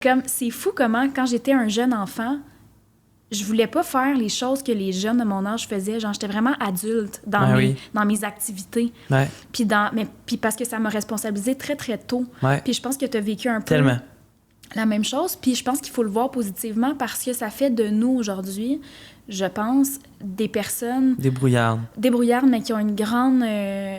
Comme, c'est fou comment, quand j'étais un jeune enfant, je voulais pas faire les choses que les jeunes de mon âge faisaient. Genre, j'étais vraiment adulte dans mes activités. Ouais. Puis parce que ça m'a responsabilisée très, très tôt. Ouais. Puis je pense que tu as vécu un peu Tellement. la même chose. Puis je pense qu'il faut le voir positivement parce que ça fait de nous, aujourd'hui, je pense, des personnes Débrouillardes, mais qui ont une grande...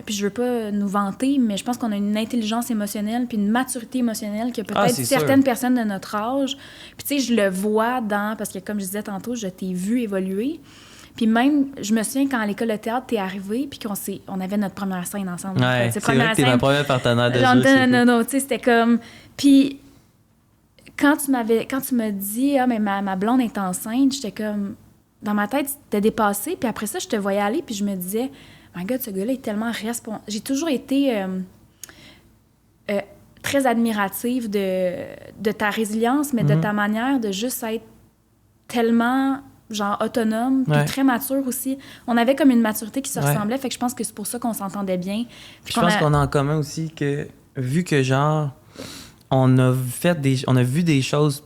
puis je veux pas nous vanter, mais je pense qu'on a une intelligence émotionnelle puis une maturité émotionnelle que peut-être c'est certaines sûr. personnes de notre âge. Puis tu sais, je le vois parce que comme je disais tantôt, je t'ai vu évoluer. Puis même, je me souviens quand à l'école de théâtre, t'es arrivé puis on avait notre première scène ensemble. Ouais, c'est vrai que t'es ma première partenaire de jeu. Non, tu sais, c'était comme... Puis quand tu m'as dit « Ah, mais ma blonde est enceinte », j'étais comme... Dans ma tête, c'était dépassé. Puis après ça, je te voyais aller, puis je me disais, my God, ce gars-là est tellement responsable. J'ai toujours été très admirative de ta résilience, mais de ta manière de juste être tellement, genre, autonome, puis très mature aussi. On avait comme une maturité qui se ressemblait, fait que je pense que c'est pour ça qu'on s'entendait bien. Puis je pense qu'on a en commun aussi que, vu que, genre, on a vu des choses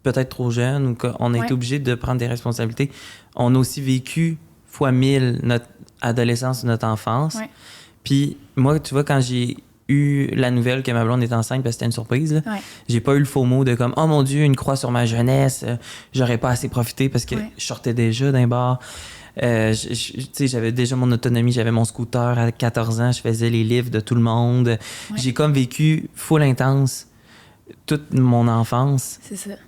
peut-être trop jeune ou qu'on a été obligé de prendre des responsabilités. On a aussi vécu fois 1000 notre adolescence, notre enfance. Ouais. Puis moi, tu vois, quand j'ai eu la nouvelle que ma blonde est enceinte, parce que c'était une surprise, là, j'ai pas eu le faux mot de comme « Oh mon Dieu, une croix sur ma jeunesse, j'aurais pas assez profité parce que je sortais déjà d'un bar. » Tu sais, j'avais déjà mon autonomie, j'avais mon scooter à 14 ans, je faisais les livres de tout le monde. J'ai comme vécu full intense toute mon enfance. C'est ça.